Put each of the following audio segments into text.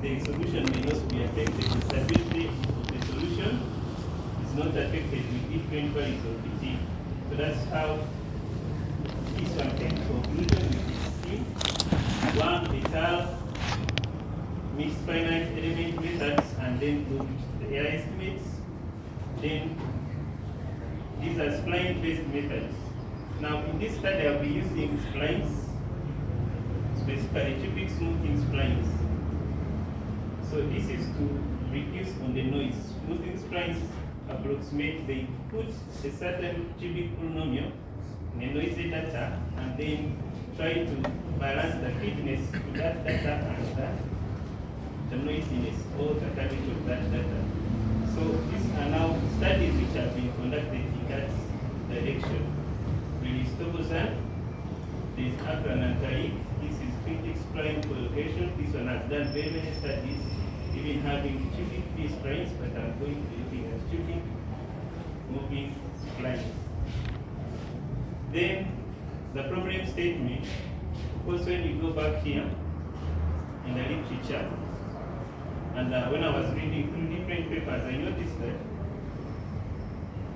the solution may not be affected. The stability of the solution is not affected with different values of the T. So that's how this one came to conclusion with this scheme. One, the mixed finite element methods, and then look at the error estimates. Then these are spline-based methods. Now in this study I'll be using splines, specifically cubic smoothing splines. So this is to reduce on the noise. Smoothing splines approximate, they put a certain cubic polynomial in a noisy data and then try to balance the fitness to that data and the noisiness or the quality of that data. So these are now studies which have been conducted in that direction. Release Togosan, there is Akran and Tariq. This is critic spline collocation. This one has done very many studies, even having cubic P splines, but I'm going to be looking at cubic moving splines. Then the problem statement, of course, when you go back here in the literature, and when I was reading through different papers, I noticed that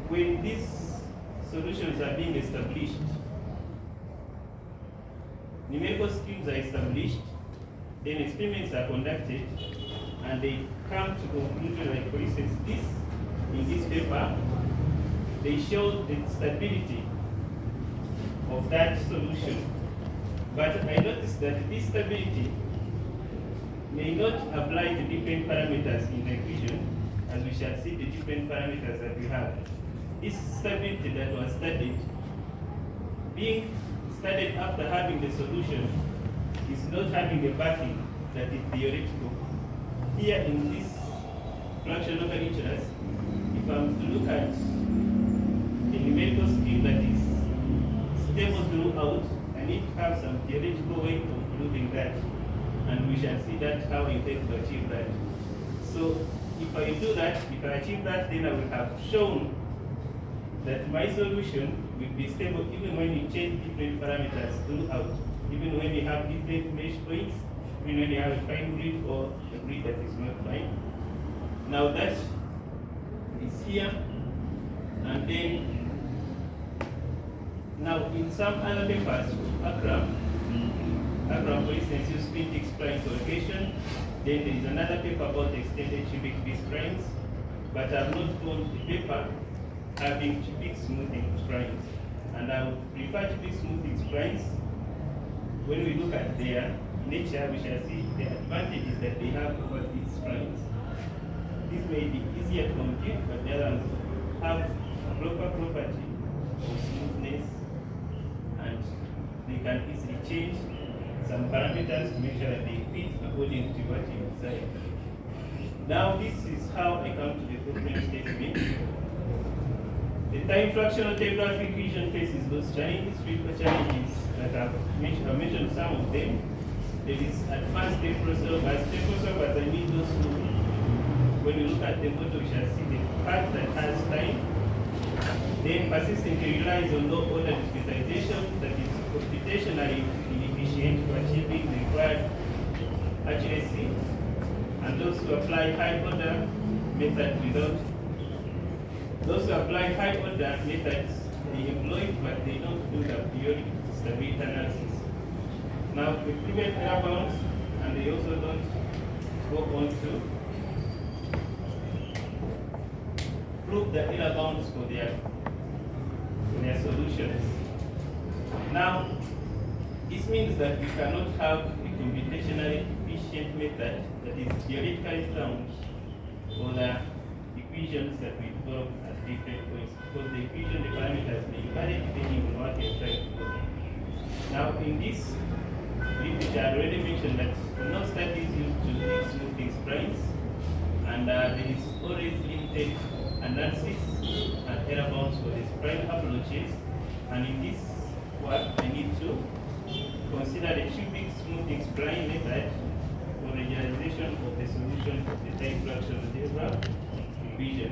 when these solutions are being established, numerical schemes are established, then experiments are conducted, and they come to conclusion, like for instance, this, in this paper, they show the stability of that solution. But I noticed that this stability may not apply to different parameters in the equation, as we shall see the different parameters that we have. This stability that was studied, being studied after having the solution, is not having a backing that is theoretical. Here in this fractional literature, if I'm to look at a numerical scheme that is stable throughout, I need to have some theoretical way of proving that. And we shall see that how you intend to achieve that. So if I do that, if I achieve that, then I will have shown that my solution will be stable even when you change different parameters throughout, even when you have different mesh points, even when you have a fine grid or a grid that is not fine. Now that is here, and then now in some other papers, Akram, for instance, use critic spline collocation. Then there is another paper about extended cubic B splines, but I have not found the paper having cubic smoothing splines. And I would prefer cubic smoothing splines. When we look at their nature, we shall see the advantages that they have over these splines. This may be easier to compute, but the others have a proper property of smoothness, and they can easily change some parameters to make sure that they fit according to what you desire. Now this is how I come to the problem statement. The time fractional telegraph equation faces those challenges, critical challenges that I've mentioned some of them. There is advanced temporal solvers. Temporal solvers, I mean those who, when we look at the model, we shall see the part that has time, then persistently relies on low order discretization that is computationally inefficient for achieving the required accuracy, and those who apply high order method without, those who apply high order methods, they employ it, but they don't do the periodic stability analysis. Now, we prevent error bounds, and they also don't go on to prove the error bounds for their solutions. Now, this means that we cannot have a computationally efficient method that is theoretically sound for the equations that we develop at different points, because the equation, the parameters may vary depending on what you're trying to do. Now, in this literature, I already mentioned that no studies used to make smoothing splines, and there is always limited analysis and error bounds for the spline approaches. And in this work, I need to consider the cubic smoothing spline method for the generalization of the solution of the time fractional telegraph equation.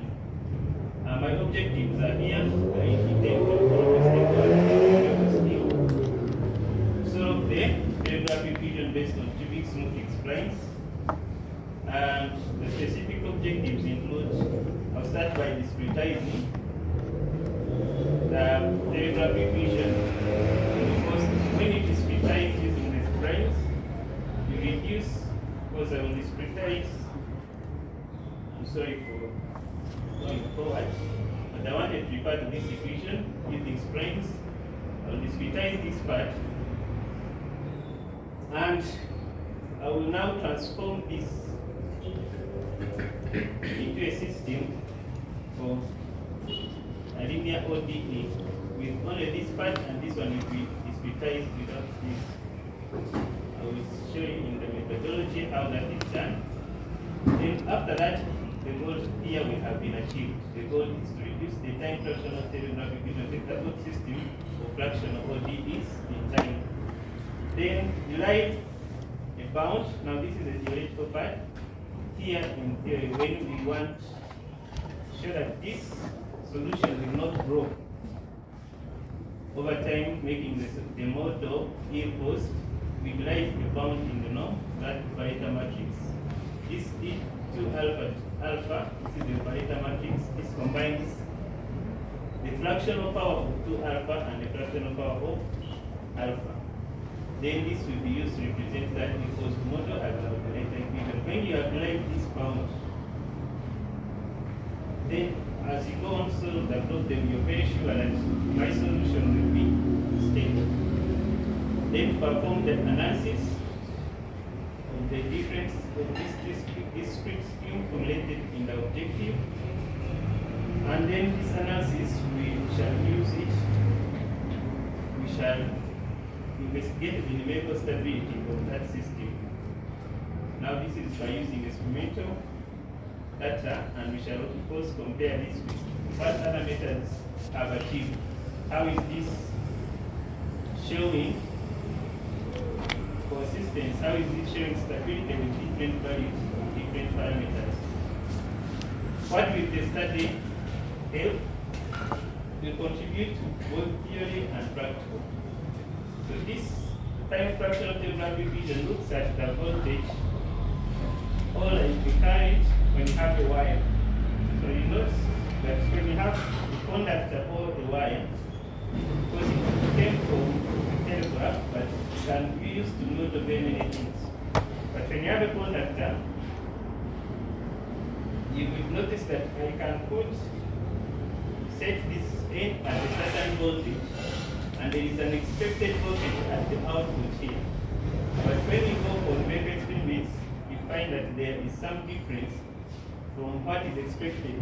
My objectives are here. I intend to solve the telegraph equation based on cubic smoothing splines, And the specific objectives include, I'll start by discretizing the telegraph equation. Because when you discretize using the primes, you reduce, because I will discretize, I'm sorry for going forward, but I wanted to refer to this equation using primes. I will discretize this part, and I will now transform this into a system of a linear ODE with only this part, and this one will be discretized without this. I will show you in the methodology how that is done. Then after that, the goal here will have been achieved. The goal is to reduce the time fractional telegraph equation of the cathode system or fractional ODEs in time. Then derive a bound. Now this is a theoretical part. Here in theory, when we want to show that this solution will not grow over time, making the model equals, we derive a bound in the norm, that operator matrix. This E2 alpha, this is the operator matrix. This combines the fractional power of 2 alpha and the fractional power of alpha. Then this will be used to represent that equals model as an operator equation. When you apply this bound, then as you go on solve the problem, you're very sure that my solution will be stable. Then perform the analysis of the difference of this discrete scheme formulated in the objective. And then this analysis, we shall use it. We shall investigate the numerical stability of that system. Now this is by using experimental data, and we shall of course compare this with what other methods have achieved. How is this showing consistence? How is it showing stability with different values of different parameters? What will the study help? Will contribute to both theory and practical. So this time fractional telegraph equation looks at the voltage or like the current when you have a wire. So you notice that when you have the conductor or a wire, because it came from the telegraph, but it can be used to note of very many things. But when you have a conductor, you will notice that I can set this in at a certain voltage, and there is an expected voltage at the output here. But when you go for numerical experiments, you find that there is some difference from what is expected.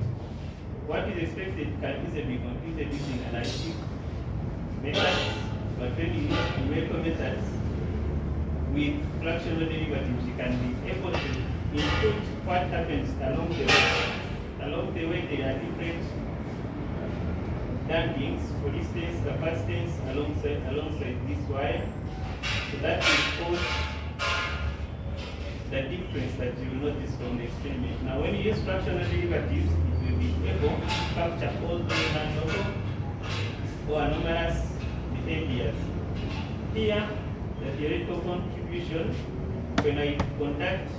What is expected can easily be computed using analytic methods, but when you use numerical methods with fractional derivatives, you can be able to input what happens along the way. Along the way, there are different dampings, for instance, capacitance alongside this wire. So that will cause the difference that you will notice from the experiment. Now, when you use fractional derivatives, it will be able to capture all those random or anomalous behaviors. Here, the theoretical contribution, when I conduct,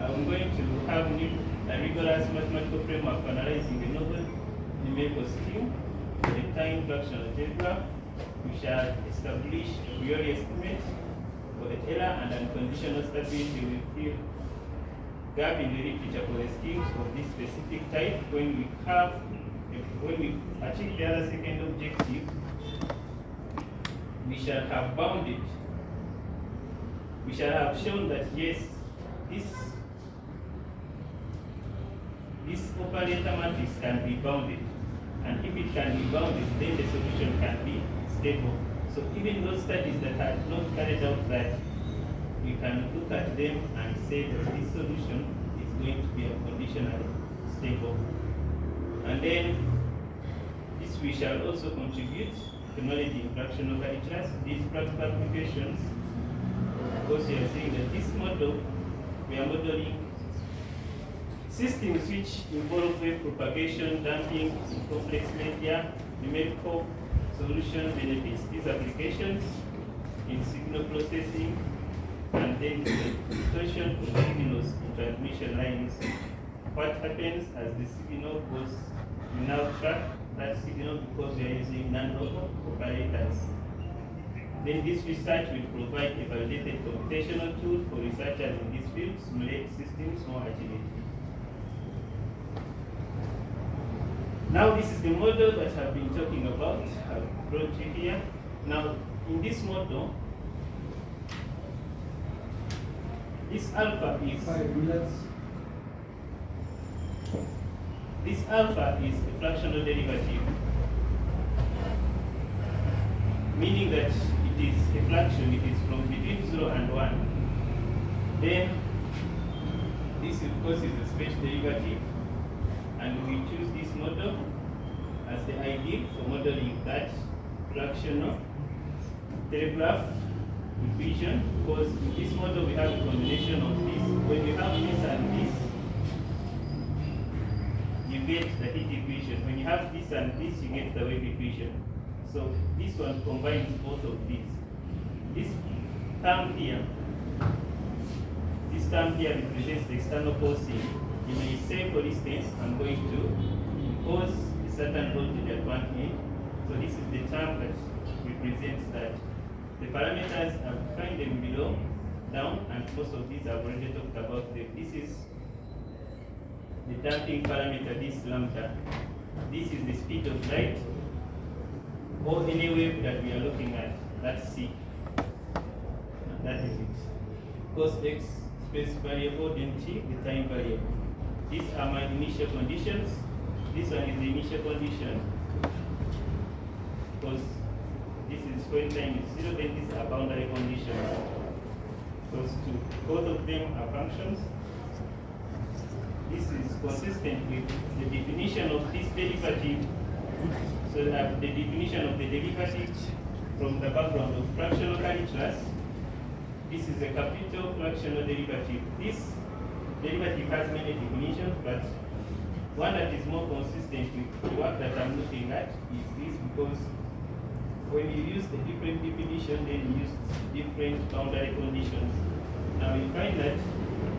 I'm going to have a rigorous mathematical framework for analyzing the novel numerical scheme, the time fractional telegraph. We shall establish a priori estimate for the error and unconditional stability will fill gap in the literature for the schemes of this specific type. When we achieve the other second objective, we shall have bounded. We shall have shown that yes, this operator matrix can be bounded. And if it can be bounded, then the solution can be stable. So even those studies that are not carried out, that we can look at them and say that this solution is going to be unconditionally stable. And then this we shall also contribute to knowledge in fractional calculus, these practical applications. Because we are saying that this model, we are modeling systems which involve wave propagation, damping, complex media, numerical solution benefits. These applications in signal processing and then distortion of signals in transmission lines. What happens as the signal goes, you now track that signal because we are using non-local operators. Then this research will provide a validated computational tool for researchers in this field to simulate systems more accurately. Now this is the model that I've been talking about. I've brought you here. Now in this model, this alpha is 5 minutes. This alpha is a fractional derivative, meaning that it is a fraction, it is from between 0 and 1. Then this of course is a space derivative, and we choose this model as the ideal for modeling that fractional telegraph equation, because in this model we have a combination of this. When you have this and this, you get the heat equation. When you have this and this, you get the wave equation. So this one combines both of these. This term here represents the external forcing. You may say, for instance, I'm going to impose a certain voltage at one end. So this is the term that represents that. The parameters, I've defined them below, down, and most of these I've already talked about them. This is the damping parameter, this lambda. This is the speed of light, or any wave that we are looking at, that's C. And that is it. Cos x space variable, then T, the time variable. These are my initial conditions. This one is the initial condition, because this is when time is 0, then these are boundary conditions. Those two, both of them are functions. This is consistent with the definition of this derivative. So that the definition of the derivative from the background of fractional calculus, this is a capital fractional derivative. This derivative has many definitions, but one that is more consistent with the work that I'm looking at is this, because when you use the different definition, then you use different boundary conditions. Now you find that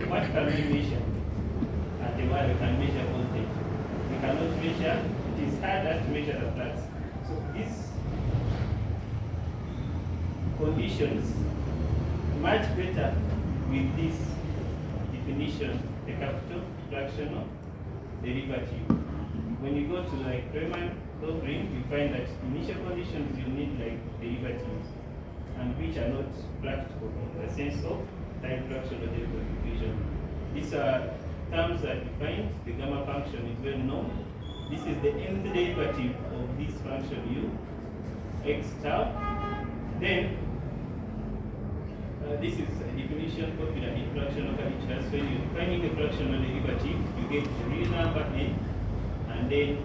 what can we measure? At the while we can measure voltage. We cannot measure, it is harder to measure the flux. So these conditions much better with this definition, the capital fractional derivative. When you go to like Riemann ring, you find that initial conditions you need like derivatives, and which are not practical in the sense of time fractional derivative equation. These are terms that defined. The gamma function is well known. This is the nth derivative of this function u, x tau. Then this is a definition popular in fractional calculus. When you're defining the fractional derivative, you get the real number n, and then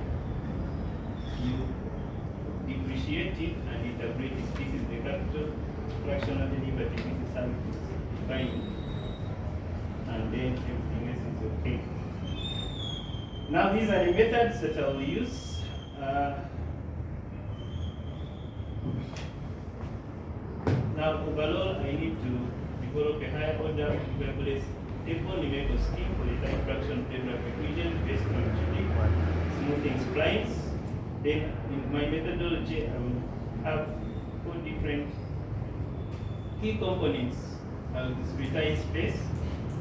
you depreciate it and integrate it. This is the capital fractional derivative. This is how it is defined, and then everything else is okay. Now these are the methods that I will use. Now overall, I need to develop a higher order variables table numerical scheme for the time fraction telegraph equation based on cubic smoothing splines. Then in my methodology, I will have 4 different key components. I will discretize space.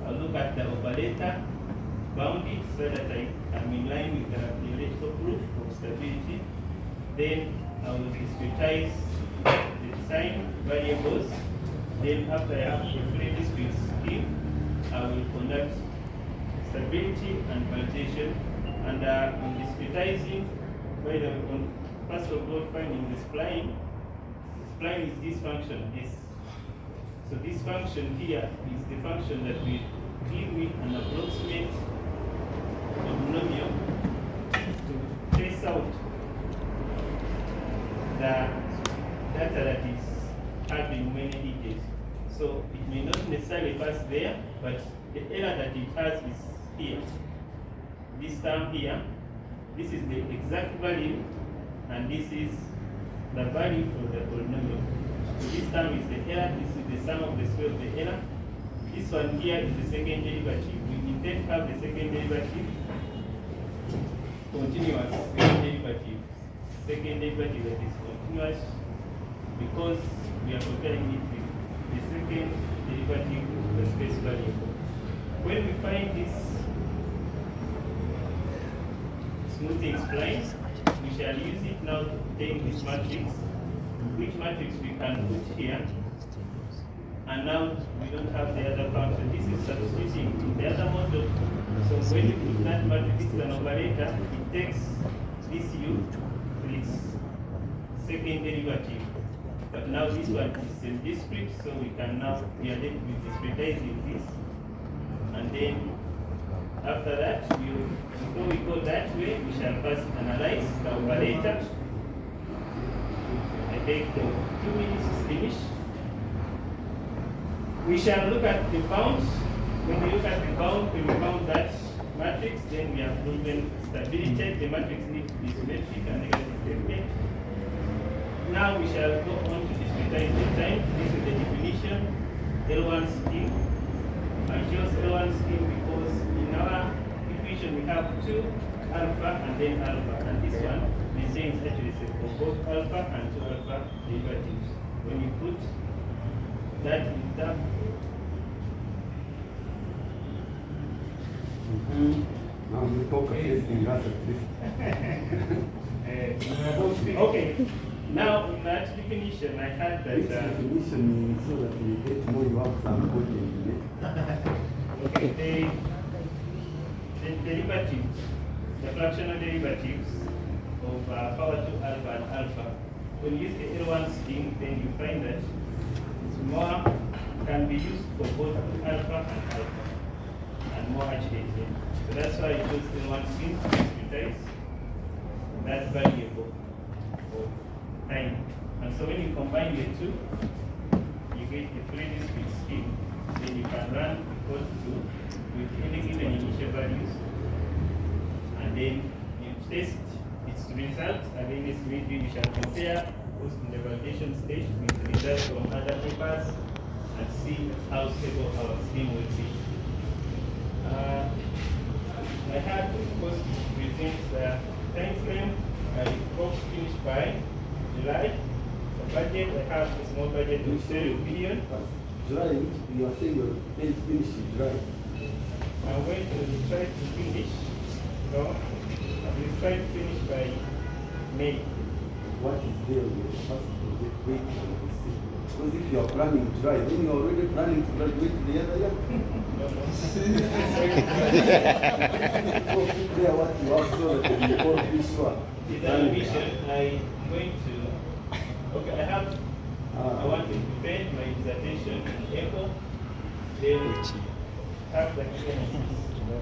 I'll look at the operator, bound it so that I am in line with the theoretical proof of stability. Then I will discretize the design variables. Then after I have a fully discrete scheme, I will conduct stability and validation. And in discretizing, first of all, finding the spline. The spline is this function S. So this function here is the function that we deal with an approximate polynomial to trace out the data that is having many digits. So it may not necessarily pass there, but the error that it has is here. This term here, this is the exact value, and this is the value for the polynomial. So this term is the error, this is the sum of the square of the error, This one here is the second derivative. We intend to have the second derivative continuous. Second derivative that is continuous because we are comparing it with the second derivative of the space variable. When we find this smoothing spline, we shall use it now to obtain this matrix, which matrix we can put here. And now we don't have the other function. This is substituting in the other model. So when you put that matrix to an operator, it takes this u to its second derivative. But now this one is in discrete, so we can now be discretizing this. And then after that, before we go that way, we shall first analyze the operator. I take 2 minutes to finish. We shall look at the bounds. When we look at the bound, when we bound that matrix, then we have proven stability. The matrix needs to be symmetric and negative definite. Now we shall go on to discretize the time. This is the definition, L1 scheme. I chose L1 scheme because in our equation we have 2 alpha and then alpha, and this one maintains actually for both alpha and 2 alpha derivatives. When you put that in the Now you talk against the okay. Now in that definition, I had that. Which definition so that we get more you have some content in it? Okay, the derivatives, the fractional derivatives of power 2 alpha and alpha. When you use the L1 scheme, then you find that more can be used for both alpha and alpha, and more actually. So that's why I chose L1 scheme to discretize that variable of time. And so when you combine the two, you get the free discrete scheme. Then you can run equal to with any given initial values, and then you test its results, and then this maybe we shall compare those in the validation stage with the results from other papers and see how stable our scheme will be. I had, of course, to present the time frame. I hope to finish by July. The budget, I have a small budget of 30 billion. July, you are saying you're going to finish in July. I'm going to try to finish. No, I will try to finish by May. What is there? You first wait and see. Because if you are planning July, then you are already planning to graduate the other year. No. So prepare what you have so that you won't be sure. With the ambition, I'm going to. Okay, I want to prepare my dissertation in April. Then have the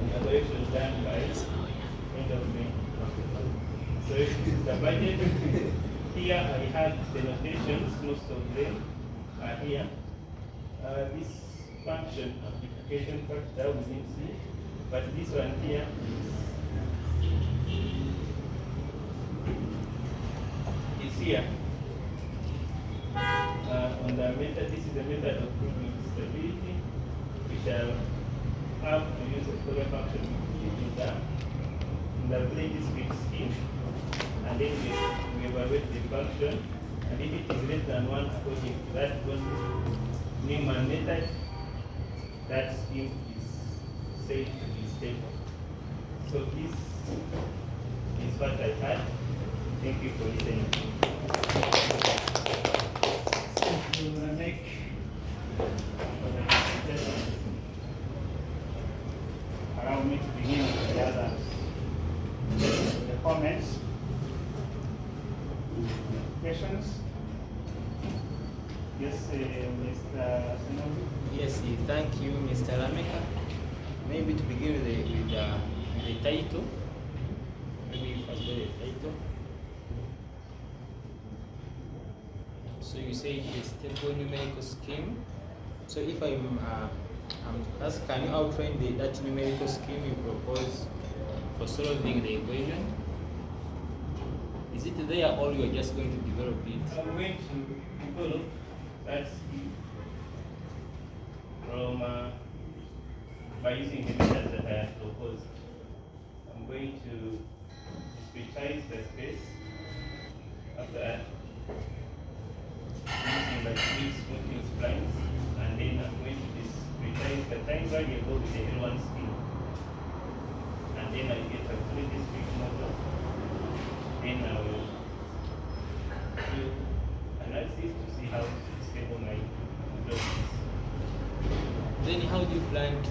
evaluation done by end of May. So this is the budget. Here I have the notations, most of them are here. This function amplification factor we didn't see, but this one here is here. On the method, this is the method of proving stability. We shall have to use a scalar function in the very discrete scheme, and then we evaluate the function, and if it is less than 1 according to that one Newman method, that scheme is said to be stable. So this is what I had. Thank you for listening. We're going to make allow me to begin with the comments. Questions? Yes, Mr. Sinobu? Yes, thank you, Mr. Lameka. Maybe to begin with the title. Maybe first the title. So you say the stable numerical scheme. So if I'm asked, can you outline that numerical scheme you propose for solving the equation? Is it there or you are just going to develop it? I'm going to develop that scheme. from by using the methods that I have proposed. I'm going to discretize the space after that using like 3 smoothing splines, and then I'm going to discretize the time variable with the L1 spin. And then I get a fully discrete model. Then I will do analysis to see how stable my model is. Then how do you plan to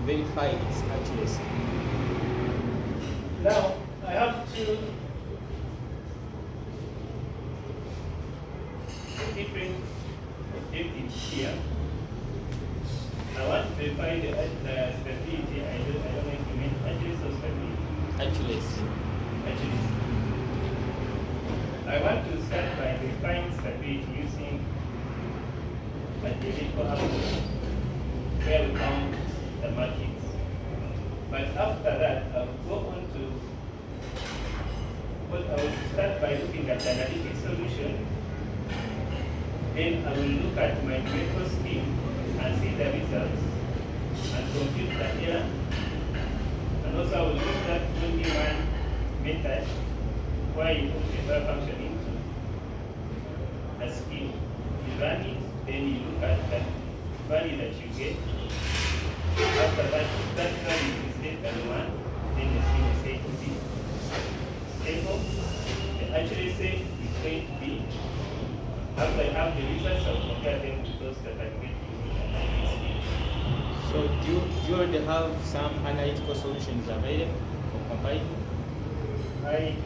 verify its accuracy? Now I have two different objectives here. I want to verify the stability. I don't know if you mean accuracy or stability. Accuracy. Accuracy. I want to start by verifying stability using a theoretical approach where we count the markings. But after that, I'll go on to I will start by looking at the analytic solution. Then I will look at my numerical scheme and see the results and compute the error. And also I will use that 21 method where you put the error function into a scheme. You run it, then you look at the value that you get. After that, if that value is less than 1, then the scheme is said to be stable. The accuracy is going to be, after I have the results, I'll compare them to those that I get using an analytic scheme. So do you already have some analytical solutions available for compiling? I